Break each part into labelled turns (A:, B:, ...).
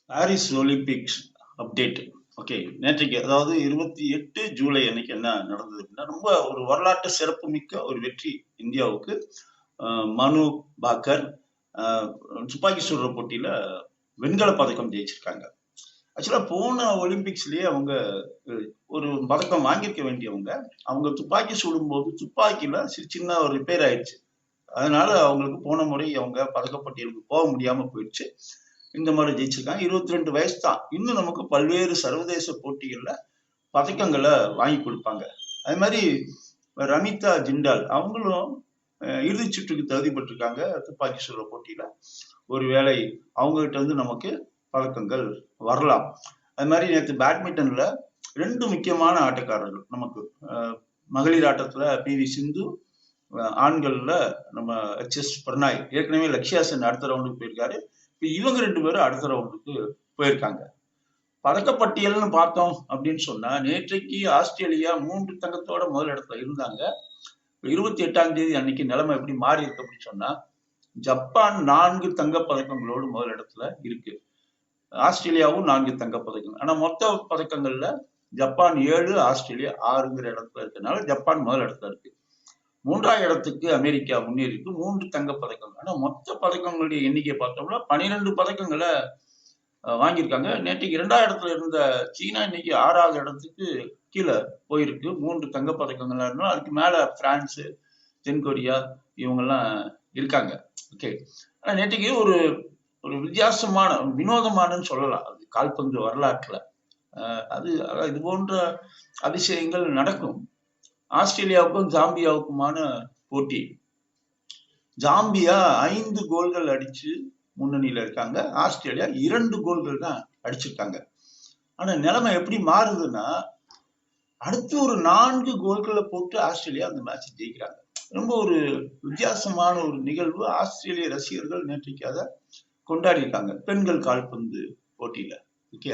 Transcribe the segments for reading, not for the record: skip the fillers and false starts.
A: Paris Olympics update. Okay. நேற்றைக்கு அதாவது 28 ஜூலை அன்னைக்கு என்ன நடந்தது அப்படின்னா, ரொம்ப ஒரு வரலாற்று சிறப்புமிக்க ஒரு வெற்றி இந்தியாவுக்கு. மனு பாக்கர் துப்பாக்கி சுடுற போட்டியில வெண்கல பதக்கம் ஜெயிச்சிருக்காங்க. ஆக்சுவலா போன ஒலிம்பிக்ஸ்லயே அவங்க ஒரு பதக்கம் வாங்கியிருக்க வேண்டியவங்க, அவங்க துப்பாக்கி சுடும்போது துப்பாக்கியில சின்ன ஒரு ரிப்பேர் ஆயிடுச்சு. அதனால அவங்களுக்கு போன முறை அவங்க பதக்கப்பட்டியலுக்கு போக முடியாம போயிடுச்சு. இந்த மாதிரி ஜெயிச்சிருக்காங்க. 22 வயசு தான். இன்னும் நமக்கு பல்வேறு சர்வதேச போட்டிகள்ல பதக்கங்களை வாங்கி கொடுப்பாங்க. அது மாதிரி ரமிதா ஜிண்டால் அவங்களும் இறுதிச் சுற்றுக்கு தகுதி பெற்றிருக்காங்க துப்பாக்கி சுடுற போட்டியில. ஒருவேளை அவங்க கிட்ட இருந்து நமக்கு பதக்கங்கள் வரலாம். அது மாதிரி நேற்று பேட்மிண்டன்ல 2 முக்கியமான ஆட்டக்காரர்கள் நமக்கு. மகளிர் ஆட்டத்துல PV சிந்து, ஆண்கள்ல நம்ம HS பிரணாய். ஏற்கனவே லக்ஷ்யா சென் அடுத்த ரவுண்டுக்கு போயிருக்காரு. இப்ப இவங்க 2 பேரும் அடுத்த ரவுண்டுக்கு போயிருக்காங்க. பதக்கப்பட்டியல்னு பார்த்தோம் அப்படின்னு சொன்னா, நேற்றைக்கு ஆஸ்திரேலியா 3 தங்கத்தோட முதல் இடத்துல இருந்தாங்க. 28ஆம் தேதி அன்னைக்கு நிலைமை எப்படி மாறி இருக்கு அப்படின்னு சொன்னா, ஜப்பான் 4 தங்க பதக்கங்களோடு முதல் இடத்துல இருக்கு. ஆஸ்திரேலியாவும் 4 தங்க பதக்கங்கள். ஆனா மொத்த பதக்கங்கள்ல ஜப்பான் 7, ஆஸ்திரேலியா 6ங்கிற இடத்துல இருக்கனால ஜப்பான் முதல் இடத்துல இருக்கு. 3ஆம் இடத்துக்கு அமெரிக்கா முன்னேறி இருக்கு. 3 தங்க பதக்கங்கள். ஆனா மொத்த பதக்கங்களுடைய எண்ணிக்கை பார்த்தோம்னா 12 பதக்கங்களை வாங்கியிருக்காங்க. நேற்றைக்கு 2ஆம் இடத்துல இருந்த சீனா இன்னைக்கு 6வது இடத்துக்கு கீழே போயிருக்கு. 3 தங்க பதக்கங்களா இருந்தாலும் அதுக்கு மேல பிரான்ஸ், தென்கொரியா இவங்கெல்லாம் இருக்காங்க. ஓகே. ஆனா நேற்றைக்கு ஒரு ஒரு வித்தியாசமான வினோதமானன்னு சொல்லலாம். அது கால்பந்து வரலாற்றுல அது இது போன்ற அதிசயங்கள் நடக்கும். ஆஸ்திரேலியாவுக்கும் ஜாம்பியாவுக்குமான போட்டி. ஜாம்பியா 5 கோல்கள் அடிச்சு முன்னணியில இருக்காங்க. ஆஸ்திரேலியா 2 கோல்கள் தான் அடிச்சிருக்காங்க. ஆனா நிலைமை எப்படி மாறுதுன்னா, அடுத்து ஒரு 4 கோல்களை போட்டு ஆஸ்திரேலியா அந்த மேட்ச் ஜெயிக்கிறாங்க. ரொம்ப ஒரு வித்தியாசமான ஒரு நிகழ்வு. ஆஸ்திரேலிய ரசிகர்கள் நேற்றைக்கு அதை கொண்டாடி இருக்காங்க பெண்கள் கால்பந்து போட்டியில. ஓகே.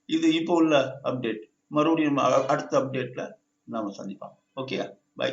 A: இது இப்போ உள்ள அப்டேட். மறுபடியும் அடுத்த அப்டேட்ல நாம சந்திப்போம். ஓகே. பை.